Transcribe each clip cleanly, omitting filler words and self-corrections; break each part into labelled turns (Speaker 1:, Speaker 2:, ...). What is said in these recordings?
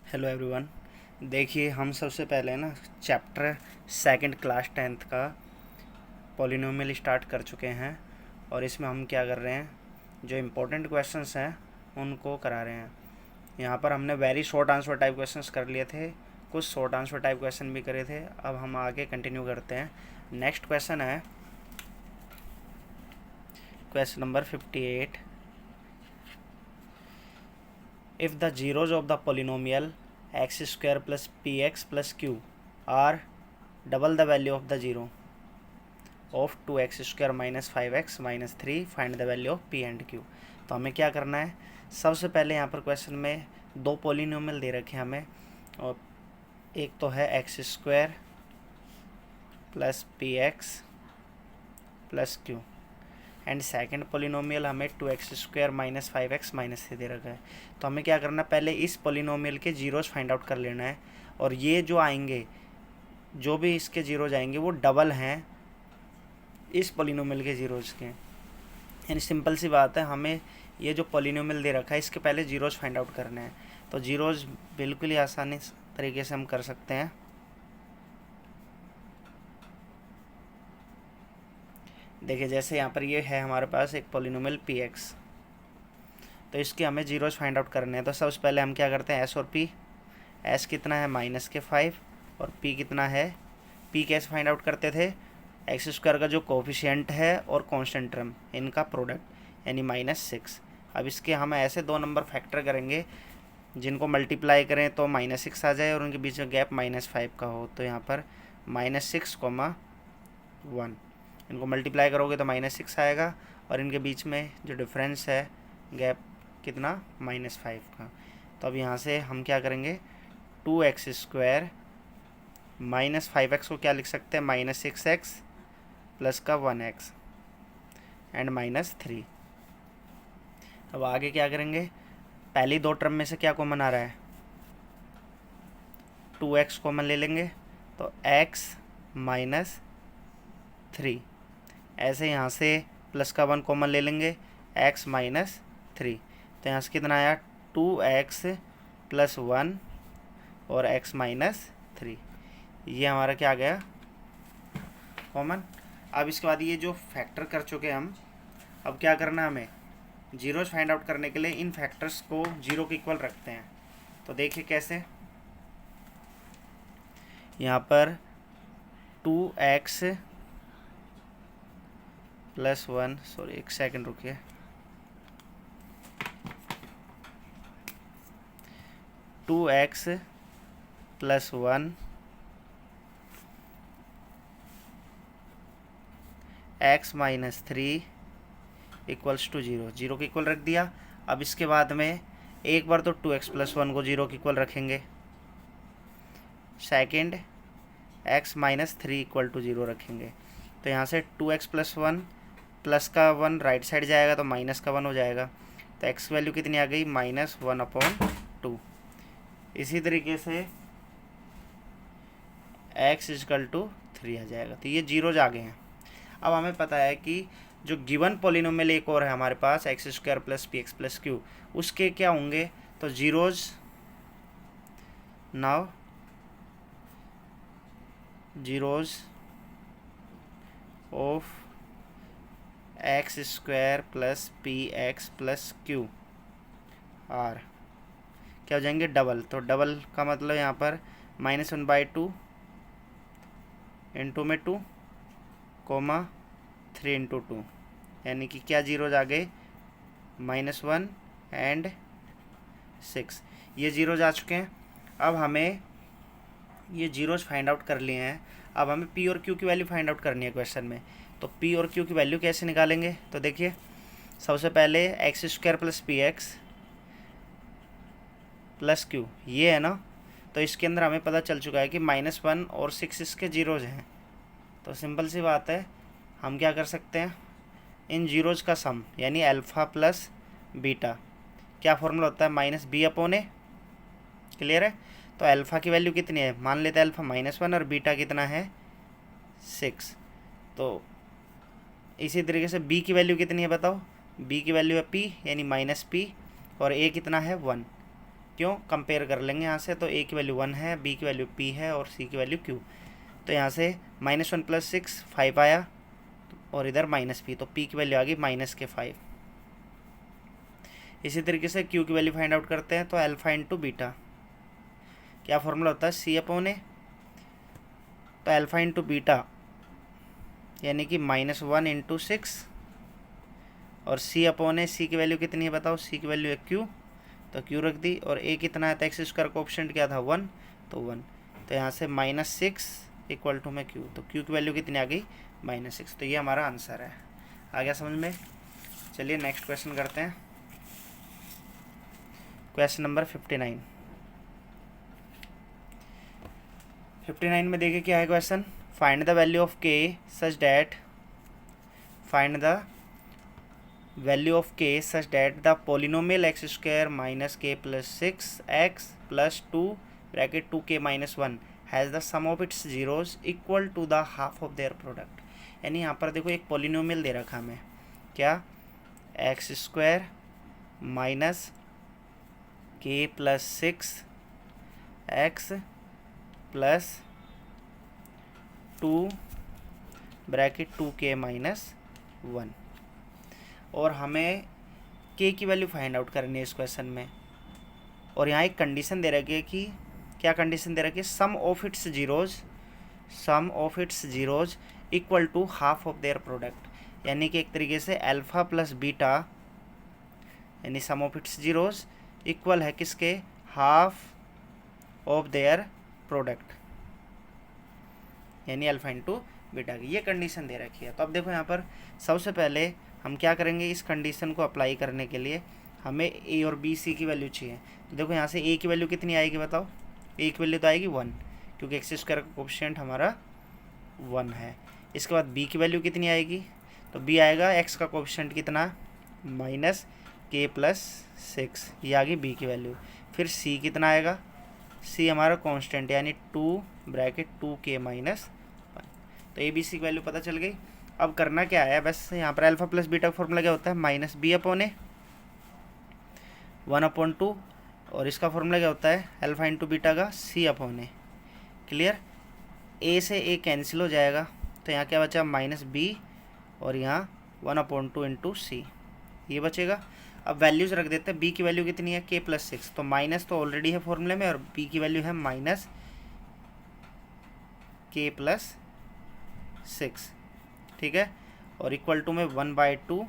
Speaker 1: Hello everyone. देखिए, हम सबसे पहले ना चैप्टर सेकंड क्लास 10th का पॉलिनोमियल स्टार्ट कर चुके हैं और इसमें हम क्या कर रहे हैं, जो इम्पोर्टेंट क्वेश्चंस हैं उनको करा रहे हैं। यहाँ पर हमने very short answer type questions कर लिए थे, कुछ शॉर्ट आंसर टाइप क्वेश्चन भी करे थे। अब हम आगे कंटिन्यू करते हैं। नेक्स्ट क्वेश्चन है question number 58। If the zeros of the polynomial x square plus px plus q are double the value of the zero of 2x square minus 5x minus 3, find the value of p and q। तो हमें क्या करना है, सबसे पहले यहाँ पर question में दो पोलिनोमियल दे रखे हैं हमें, और एक तो है x square plus P X plus Q and second polynomial हमें 2x square minus 5x minus 3 दे रखा है। तो हमें क्या करना है, पहले इस पोलिनोमियल के जीरोज फाइंड आउट कर लेना है, और ये जो आएंगे, जो भी इसके जीरोज आएंगे वो डबल हैं इस पोलिनोमियल के जीरोज के। यानी सिंपल सी बात है, हमें ये जो पोलिनोमियल दे रखा है इसके पहले जीरोज फाइंड आउट करने हैं। तो जीरोज बिल्कुल ही आसानी तरीके से हम कर सकते हैं। देखिए, जैसे यहाँ पर ये है हमारे पास एक पोलिनोमियल पी एक्स, तो इसके हमें जीरोज फाइंड आउट करने हैं। तो सबसे पहले हम क्या करते हैं, एस और पी। एस कितना है -5 और पी कितना है, पी कैसे फाइंड आउट करते थे, एक्स स्क्वायर का जो कोफिशिएंट है और कांस्टेंट टर्म इनका प्रोडक्ट यानी -6। अब इसके हम ऐसे दो नंबर फैक्टर करेंगे जिनको मल्टीप्लाई करें तो -6 आ जाए और उनके बीच में गैप -5 का हो। तो यहाँ पर -6, 1, इनको मल्टीप्लाई करोगे तो -6 आएगा और इनके बीच में जो डिफरेंस है गैप कितना, -5 का। तो अब यहाँ से हम क्या करेंगे, 2x स्क्वायर -5x को क्या लिख सकते हैं, -6x प्लस का 1x एंड -3। अब आगे क्या करेंगे, पहली दो टर्म में से क्या कॉमन आ रहा है, 2x कॉमन ले लेंगे तो x -3। ऐसे यहाँ से प्लस का 1 कॉमन ले लेंगे, x -3। तो यहाँ से कितना आया, 2x प्लस 1 और x -3। ये हमारा क्या आ गया, कॉमन। अब इसके बाद ये जो फैक्टर कर चुके हम, अब क्या करना है, हमें जीरोज फाइंड आउट करने के लिए इन फैक्टर्स को जीरो के इक्वल रखते हैं। तो देखिए कैसे, यहाँ पर 2x प्लस 1, सॉरी एक सेकंड रुकिए, 2x प्लस 1 x -3 इक्वल्स टू 0, जीरो के इक्वल रख दिया। अब इसके बाद में एक बार तो 2x प्लस 1 को जीरो के इक्वल रखेंगे, सेकंड x -3 इक्वल टू 0 रखेंगे। तो यहाँ से 2x प्लस 1 प्लस का 1 राइट साइड जाएगा तो माइनस का 1 हो जाएगा। तो x वैल्यू कितनी आ गई, -1/2। इसी तरीके से x = 3 आ जाएगा। तो ये जीरोज आ गए हैं। अब हमें पता है कि जो गिवन पॉलिनोमियल एक और है हमारे पास, X square plus P X plus Q, उसके क्या होंगे, तो zeros now zeros of X square plus P X plus Q are क्या हो जाएंगे, डबल। तो डबल का मतलब यहाँ पर -1/2 इंटू में 2 कोमा 3 इंटू 2, यानी कि क्या जीरोज आ गए, -1 एंड 6। ये जीरोज आ चुके हैं। अब हमें ये जीरोज फाइंड आउट कर लिए हैं। अब हमें पी और क्यू की वैल्यू फाइंड आउट करनी है क्वेश्चन में। तो पी और क्यू की वैल्यू कैसे निकालेंगे, तो देखिए, सबसे पहले x square plus P X plus Q ये है ना, तो इसके अंदर हमें पता चल चुका है कि -1 और 6 इसके जीरोज हैं। तो सिंपल सी बात है, हम क्या कर सकते हैं, इन जीरोज का सम यानी अल्फ़ा प्लस बीटा, क्या फॉर्मूला होता है, -b/a। क्लियर है। तो अल्फ़ा की वैल्यू कितनी है, मान लेते हैं अल्फ़ा -1 और बीटा कितना है, 6। तो इसी तरीके से b की वैल्यू कितनी है बताओ, b की वैल्यू है p यानी -p और a कितना है 1। क्यों, कंपेयर कर लेंगे यहाँ से। तो ए की वैल्यू 1 है, बी की वैल्यू p है और सी की वैल्यू q। तो यहाँ से -1 + 6 5 आया और इधर -p, तो p की वैल्यू आ गई -5। इसी तरीके से q की वैल्यू फाइंड आउट करते हैं। तो अल्फा इंटू बीटा, क्या फॉर्मूला होता है, c/a। तो अल्फा इंटू बीटा यानी कि -1 × 6 और c/a, c की वैल्यू कितनी है बताओ, c की वैल्यू है q, तो q रख दी। और a कितना है, x स्क्वायर कोएफिशिएंट क्या था 1, तो 1। तो यहाँ से -6 = में q, तो q की वैल्यू कितनी आ गई -6। तो ये हमारा आंसर है। आ गया समझ में। चलिए नेक्स्ट क्वेश्चन करते हैं। क्वेश्चन नंबर 59 में देखिए क्या है question. Find the value of k such that the polynomial x² - k + 6x + 2 (2k - 1) has the sum of its zeros equal to the half of their product। यानी यहाँ पर देखो एक पोलिनोमियल दे रखा हमें, क्या, x² - k + 6x + 2 (2k - 1) और हमें k की वैल्यू फाइंड आउट करनी है इस क्वेश्चन में। और यहाँ एक कंडीशन दे रखी है कि, क्या कंडीशन दे रखी है, sum of its zeros equal to half of their product. यानी कि एक तरीके से अल्फा प्लस बीटा यानी sum of its zeros equal है किसके, हाफ ऑफ देयर प्रोडक्ट, यानी अल्फा इंटू बीटा की। ये कंडीशन दे रखी है। तो अब देखो यहाँ पर सबसे पहले हम क्या करेंगे, इस कंडीशन को अप्लाई करने के लिए हमें ए और बी सी की वैल्यू चाहिए। तो देखो यहाँ से ए की वैल्यू कितनी आएगी बताओ, ए की वैल्यू तो आएगी 1, क्योंकि x² का कोएफिशिएंट हमारा 1 है। इसके बाद बी की वैल्यू कितनी आएगी, तो बी आएगा x का कोएफिशिएंट कितना, -k + 6, ये आ गई बी की वैल्यू। फिर सी कितना आएगा, सी हमारा कांस्टेंट यानी 2 (2k - 1)। तो ए बी सी की वैल्यू पता चल गई। अब करना क्या है, बस यहाँ पर अल्फा प्लस बीटा का फॉर्मूला क्या होता है, -b/a 1/2, और इसका फॉर्मूला क्या होता है, अल्फा इंटू बीटा का c/a। क्लियर। a से a कैंसिल हो जाएगा, तो यहाँ क्या बचा, -b और यहाँ 1/2 × c, ये बचेगा। अब वैल्यूज रख देते हैं। b की वैल्यू कितनी है, k + 6, तो माइनस तो ऑलरेडी है फॉर्मूले में, और b की वैल्यू है -k + 6, ठीक है। और इक्वल टू में 1/2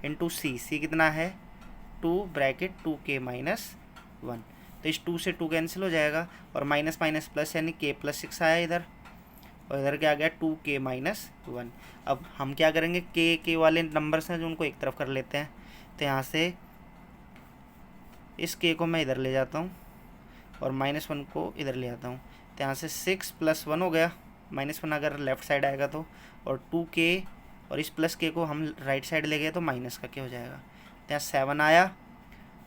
Speaker 1: × c, c कितना है 2 (2k - 1), तो इस 2 से 2 कैंसिल हो जाएगा, और माइनस माइनस प्लस यानी k + 6 आया इधर, और इधर क्या आ गया 2k - 1। अब हम क्या करेंगे, k वाले नंबर्स हैं जो उनको एक तरफ कर लेते हैं। तो यहाँ से इस k को मैं इधर ले जाता हूँ और -1 को इधर ले आता हूँ। तो यहाँ से 6 + 1 हो गया, -1 अगर लेफ्ट साइड आएगा तो, और 2k और इस प्लस k को हम राइट साइड ले गए तो माइनस का k हो जाएगा। तो यहाँ 7 आया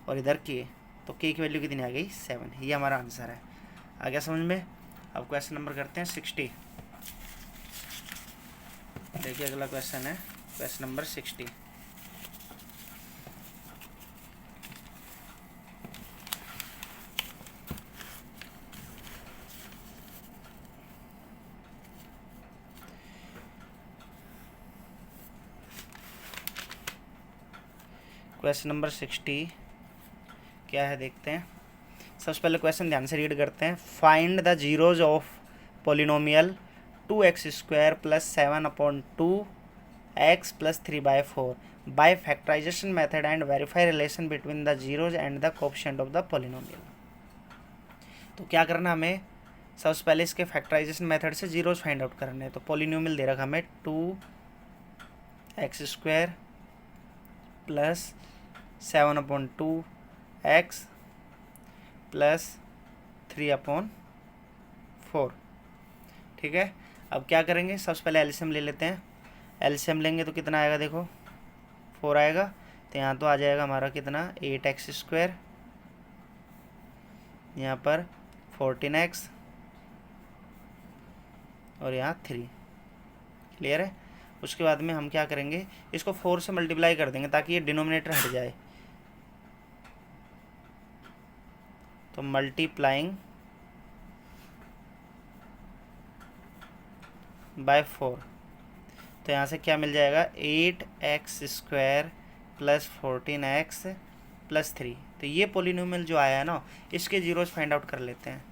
Speaker 1: और इधर k, तो k की वैल्यू कितनी आ गई 7। ये हमारा आंसर है। आ गया समझ में। अब क्वेश्चन नंबर करते हैं 60। देखिए अगला क्वेश्चन है क्वेश्चन नंबर 60। क्वेश्चन नंबर 60 क्या है देखते हैं। सबसे पहले क्वेश्चन ध्यान से रीड करते हैं। Find the zeros of polynomial 2x² + 7/2x + 3/4 by factorization method and verify relation between the zeros and the coefficient of the polynomial. तो क्या करना हमें, सबसे पहले इसके फैक्टराइजेशन मेथड से जीरोज फाइंड आउट करने हैं। तो पोलिनोमियल दे रखा हमें 2x² + 7/2x + 3/4, ठीक है। अब क्या करेंगे, सबसे पहले एलसीएम ले लेते हैं। एलसीएम लेंगे तो कितना आएगा, देखो 4 आएगा। तो यहाँ तो आ जाएगा हमारा कितना 8x², यहाँ पर 14x और यहाँ 3। क्लियर है। उसके बाद में हम क्या करेंगे, इसको 4 से मल्टीप्लाई कर देंगे ताकि ये डिनोमिनेटर हट जाए। तो मल्टीप्लाइंग बाय 4, तो यहाँ से क्या मिल जाएगा 8x² प्लस 14x प्लस 3। तो ये पोलिनोमियल जो आया है ना, इसके जीरोस फाइंड आउट कर लेते हैं।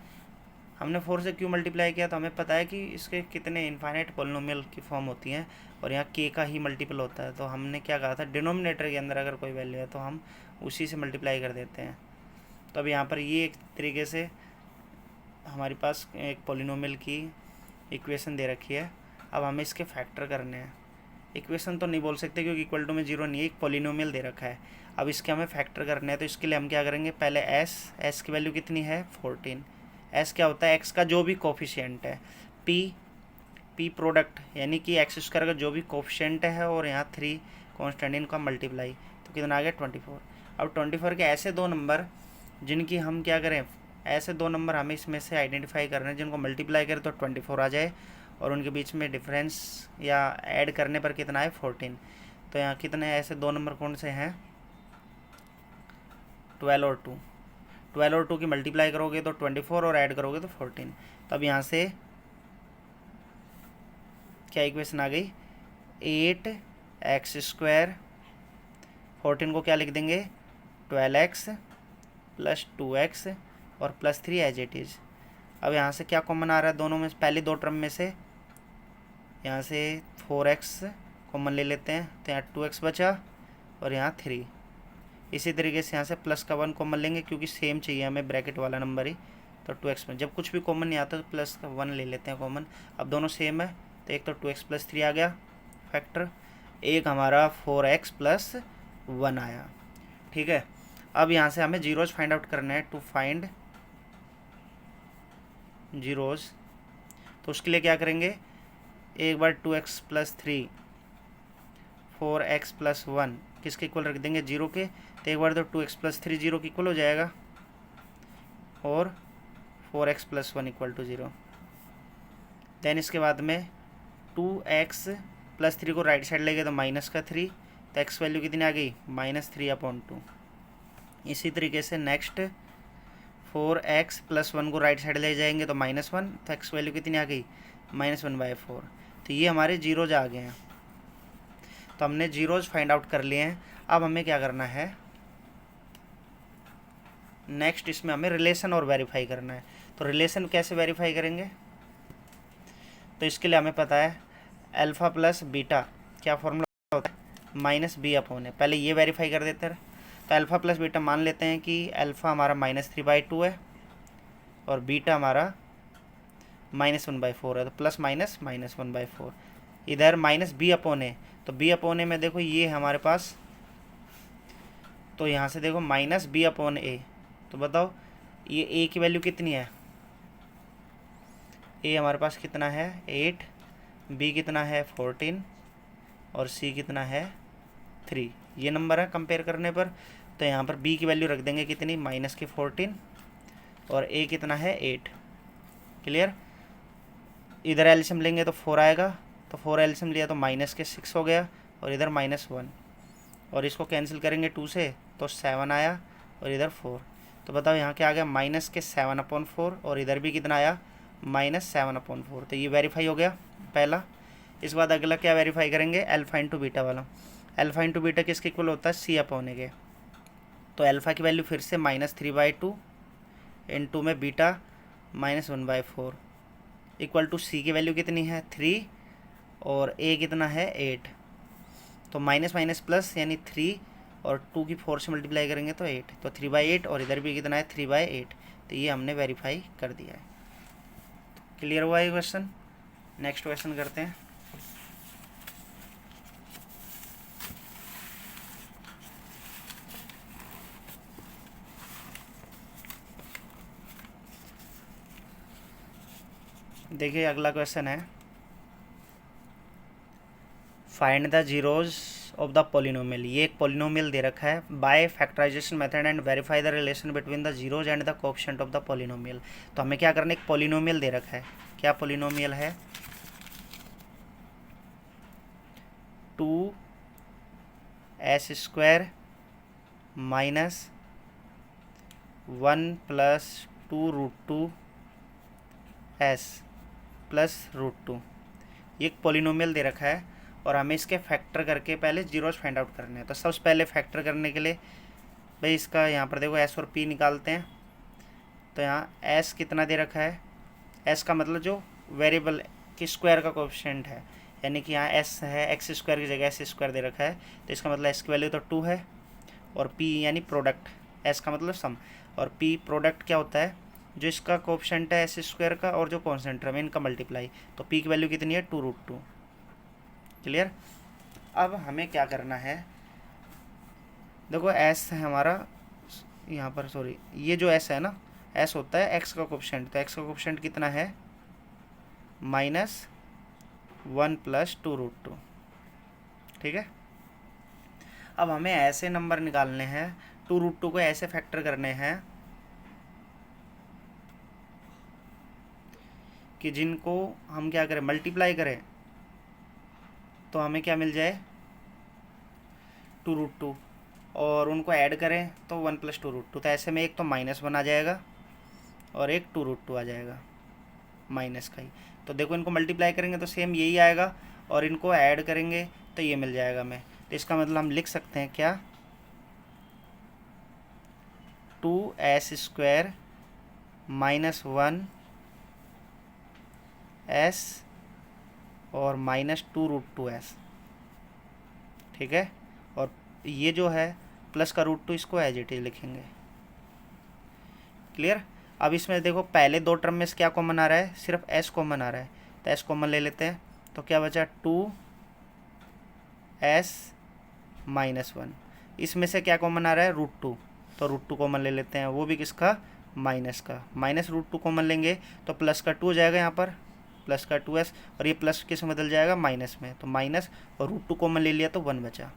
Speaker 1: हमने 4 से क्यों मल्टीप्लाई किया, तो हमें पता है कि इसके कितने इनफाइनाइट पोलिनोमियल की फॉर्म होती हैं और यहाँ k का ही मल्टीपल होता है। तो हमने क्या कहा था, डिनोमिनेटर के अंदर अगर कोई वैल्यू है तो हम उसी से मल्टीप्लाई कर देते हैं। तो अब यहाँ पर ये एक तरीके से हमारे पास एक पोलिनोमियल की इक्वेशन दे रखी है। अब हमें इसके फैक्टर करने हैं। इक्वेशन तो नहीं बोल सकते क्योंकि इक्वल टू में जीरो नहीं है, एक पोलिनोमियल दे रखा है। अब इसके हमें फैक्टर करने हैं, तो इसके लिए हम क्या करेंगे, पहले एस की वैल्यू कितनी है 14। एस क्या होता है, एक्स का जो भी कोफिशिएंट है, पी प्रोडक्ट यानी कि x² का जो भी कोफिशिएंट है और यहाँ 3 कॉन्स्टेंट, इनका मल्टीप्लाई, तो कितना आ गया 24। अब 24 के ऐसे दो नंबर जिनकी हम क्या करें, ऐसे दो नंबर हमें इसमें से आइडेंटिफाई करने हैं जिनको मल्टीप्लाई करें तो 24 आ जाए और उनके बीच में डिफरेंस या ऐड करने पर कितना है 14। तो यहाँ कितने ऐसे दो नंबर कौन से हैं, 12 और 2। 12 और 2 की मल्टीप्लाई करोगे तो 24 और ऐड करोगे तो 14। तब यहाँ से क्या इक्वेशन आ गई, 8x², 14 को क्या लिख देंगे 12x प्लस 2x और प्लस 3 एज इट इज़। अब यहाँ से क्या कॉमन आ रहा है दोनों में, पहले दो टर्म में से यहाँ से 4x कॉमन ले लेते हैं, तो यहाँ 2x बचा और यहाँ 3। इसी तरीके से यहाँ से प्लस का 1 कॉमन लेंगे क्योंकि सेम चाहिए हमें ब्रैकेट वाला नंबर ही, तो 2x में जब कुछ भी कॉमन नहीं आता तो प्लस का 1 ले लेते हैं कॉमन। अब दोनों सेम है तो एक तो 2x प्लस 3 आ गया फैक्टर, एक हमारा 4x प्लस 1 आया। ठीक है, अब यहाँ से हमें जीरोज फाइंड आउट करना है। टू फाइंड जीरोज, तो उसके लिए क्या करेंगे, एक बार 2x प्लस 3 4x प्लस 1 किसके इक्वल रख देंगे, जीरो के। तो एक बार तो 2x प्लस 3 जीरो के इक्वल हो जाएगा और 4x plus 1 equal to 0। Then इसके बाद में 2x प्लस 3 को राइट साइड ले गए तो माइनस का 3, तो x वैल्यू कितनी आ गई -3/2। इसी तरीके से नेक्स्ट 4x प्लस 1 को राइट साइड ले जाएंगे तो -1, तो x वैल्यू कितनी आ गई -1/4। तो ये हमारे जीरोज आ गए हैं। तो हमने जीरोज फाइंड आउट कर लिए हैं। अब हमें क्या करना है, नेक्स्ट इसमें हमें रिलेशन और वेरीफाई करना है। तो रिलेशन कैसे वेरीफाई करेंगे, तो इसके लिए हमें पता है अल्फ़ा प्लस बीटा क्या फॉर्मूला होता है -b/a। पहले ये वेरीफाई कर देते हैं। तो अल्फ़ा प्लस बीटा मान लेते हैं कि अल्फ़ा हमारा -3/2 है और बीटा हमारा -1/4 है, तो प्लस माइनस -1/4। इधर -b/a, तो b/a में देखो ये हमारे पास, तो यहाँ से देखो -b/a, तो बताओ ये a की वैल्यू कितनी है, a हमारे पास कितना है 8, b कितना है 14 और c कितना है 3। ये नंबर है कंपेयर करने पर। तो यहाँ पर b की वैल्यू रख देंगे कितनी -14 और a कितना है 8। क्लियर, इधर एलसीएम लेंगे तो 4 आएगा, तो 4 एलसीएम लिया तो -6 हो गया और इधर -1, और इसको कैंसिल करेंगे 2 से तो 7 आया और इधर 4। तो बताओ यहाँ क्या आ गया -7/4 और इधर भी कितना आया -7/4। तो ये वेरीफाई हो गया पहला। इस बाद अगला क्या वेरीफाई करेंगे, अल्फ़ा इंटू बीटा वाला। अल्फ़ा इंटू बीटा किसके इक्वल होता है c/a के। तो अल्फ़ा की वैल्यू फिर से -3/2 इंटू में बीटा -1/4 इक्वल टू c की वैल्यू कितनी है 3 और a कितना है 8। तो माइनस माइनस प्लस यानी 3 और 2 की 4 से मल्टीप्लाई करेंगे तो 8, तो 3/8 और इधर भी कितना है 3/8। तो ये हमने वेरीफाई कर दिया है। क्लियर हुआ ये क्वेश्चन। नेक्स्ट क्वेश्चन करते हैं। देखिए अगला क्वेश्चन है, find the zeros of the polynomial. ये एक पोलिनोमियल दे रखा है, by factorization method and verify the relation between the zeros and the coefficient of the polynomial. तो हमें क्या करना है, एक पोलिनोमियल दे रखा है। क्या पोलिनोमियल है, 2s² 1+2√2 एस प्लस √2, ये एक पोलिनोमियल दे रखा है और हमें इसके फैक्टर करके पहले जीरोस फाइंड आउट करने हैं। तो सबसे पहले फैक्टर करने के लिए भाई इसका यहाँ पर देखो एस और पी निकालते हैं। तो यहाँ एस कितना दे रखा है, एस का मतलब जो वेरिएबल की स्क्वायर का कोएफिशिएंट है, यानी कि यहाँ एस है एक्स स्क्वायर की जगह एस स्क्वायर दे रखा है, तो इसका मतलब एस की वैल्यू तो 2 है। और पी यानी प्रोडक्ट, एस का मतलब सम, और पी प्रोडक्ट क्या होता है, जो इसका कोएफिशिएंट है एस स्क्वायर का और जो कॉन्स्टेंट है इनका मल्टीप्लाई। तो पी की वैल्यू कितनी है 2√2। क्लियर। अब हमें क्या करना है, देखो एस है हमारा यहाँ पर, सॉरी ये जो एस है ना, एस होता है एक्स का कोएफिशिएंट। तो एक्स का कोएफिशिएंट कितना है -1+2√2। ठीक है। अब हमें ऐसे नंबर निकालने हैं, 2√2 को ऐसे फैक्टर करने हैं कि जिनको हम क्या करें, मल्टीप्लाई करें तो हमें क्या मिल जाए 2√2, और उनको ऐड करें तो 1+2√2। तो ऐसे में एक तो -1 आ जाएगा और एक 2√2 आ जाएगा माइनस का ही। तो देखो इनको मल्टीप्लाई करेंगे तो सेम यही आएगा, और इनको ऐड करेंगे तो ये मिल जाएगा हमें। तो इसका मतलब हम लिख सकते हैं क्या, 2s² -1 s और -2√2s। ठीक है। और ये जो है प्लस का √2 इसको एज इट इज लिखेंगे। क्लियर। अब इसमें देखो पहले दो टर्म में से क्या कॉमन आ रहा है, सिर्फ s कॉमन आ रहा है, तो s कॉमन ले लेते हैं। तो क्या बचा 2s -1। इसमें से क्या कॉमन आ रहा है √2, तो √2 कॉमन ले लेते हैं, वो भी किसका, माइनस का। -√2 कॉमन लेंगे तो प्लस का 2 हो जाएगा यहाँ पर, प्लस का 2s, और ये प्लस किस में बदल जाएगा, माइनस में। तो माइनस और √2 कॉमन ले लिया तो 1 बचा।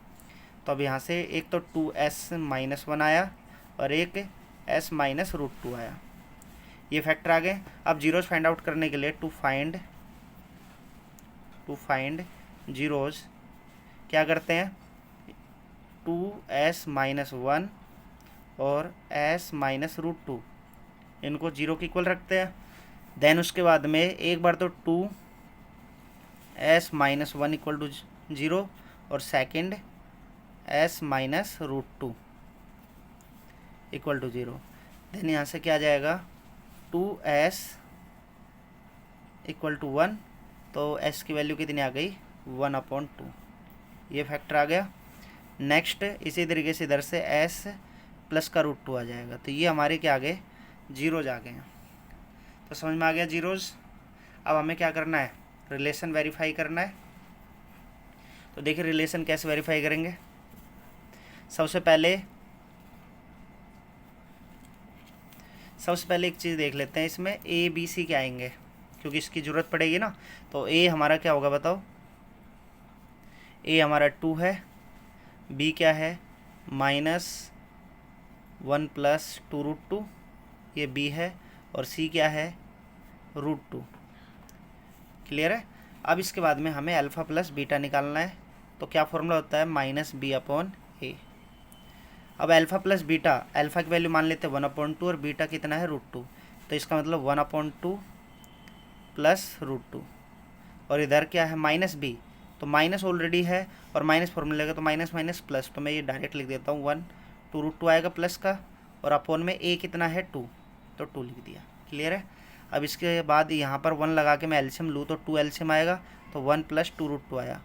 Speaker 1: तो अब यहाँ से एक तो 2s -1 आया और एक s -√2 आया, ये फैक्टर आ गए। अब जीरोस फाइंड आउट करने के लिए टू फाइंड जीरोस क्या करते हैं, 2s -1 और s -√2 इनको जीरो के इक्वल रखते हैं। देन उसके बाद में एक बार तो 2s -1 इक्वल टू 0 और second s -√2 equal to 0। Then यहाँ से क्या आ जाएगा, 2s इक्वल टू 1, तो s की वैल्यू कितनी आ गई 1/2, ये फैक्टर आ गया। नेक्स्ट इसी तरीके से इधर से s प्लस का √2 आ जाएगा, तो ये हमारे क्या आ गए, जीरोज आ गए हैं। तो समझ में आ गया जीरोज। अब हमें क्या करना है, रिलेशन वेरीफाई करना है। तो देखिए रिलेशन कैसे वेरीफाई करेंगे। सबसे पहले एक चीज़ देख लेते हैं, इसमें a b c क्या आएंगे, क्योंकि इसकी ज़रूरत पड़ेगी ना। तो a हमारा क्या होगा बताओ, a हमारा 2 है, b क्या है -1+2√2 ये b है, और c क्या है √2। क्लियर है। अब इसके बाद में हमें अल्फ़ा प्लस बीटा निकालना है। तो क्या फॉर्मूला होता है, -b/a। अब अल्फ़ा प्लस बीटा, अल्फ़ा की वैल्यू मान लेते हैं 1/2 और बीटा कितना है √2, तो इसका मतलब 1/2 + √2, और इधर क्या है -b, तो माइनस ऑलरेडी है और माइनस फॉर्मूला का तो माइनस माइनस प्लस, तो मैं ये डायरेक्ट लिख देता हूँ 1, 2√2 आएगा प्लस का, और अपॉन में a कितना है 2, तो 2 लिख दिया। क्लियर है। अब इसके बाद यहाँ पर 1 लगा के मैं एलसीएम लूँ तो 2 एलसीएम आएगा, तो 1 + 2√2 आया,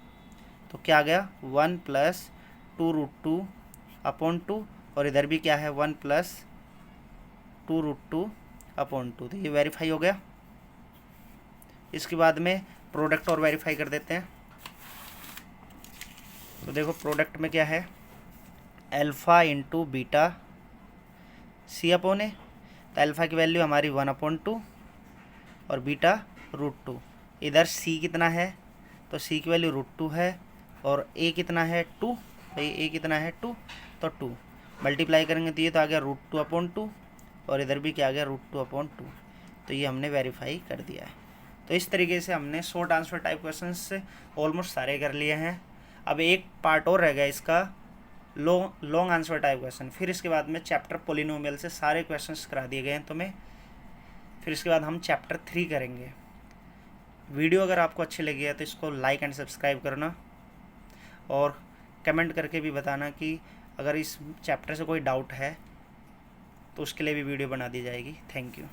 Speaker 1: तो क्या आ गया 1 + 2√2/2, और इधर भी क्या है 1 + 2√2/2, तो ये वेरीफाई हो गया। इसके बाद में प्रोडक्ट और वेरीफाई कर देते हैं। तो देखो प्रोडक्ट में क्या है, अल्फ़ा इंटू बीटा c/a, तो अल्फ़ा की वैल्यू हमारी 1/2 और बीटा √2। इधर c कितना है, तो c की वैल्यू √2 है, और a कितना है 2, भाई a कितना है 2, तो 2 मल्टीप्लाई करेंगे तो ये तो आ गया √2/2, और इधर भी क्या आ गया √2/2, तो ये हमने वेरीफाई कर दिया है। तो इस तरीके से हमने शॉर्ट आंसर टाइप क्वेश्चन से ऑलमोस्ट सारे कर लिए हैं। अब एक पार्ट और रह गया इसका, लॉन्ग आंसर टाइप क्वेश्चन। फिर इसके बाद में चैप्टर पोलिनोमियल से सारे क्वेश्चंस करा दिए गए हैं तुम्हें। फिर इसके बाद हम चैप्टर 3 करेंगे। वीडियो अगर आपको अच्छी लगी है तो इसको लाइक एंड सब्सक्राइब करना, और कमेंट करके भी बताना कि अगर इस चैप्टर से कोई डाउट है तो उसके लिए भी वीडियो बना दी जाएगी। Thank you.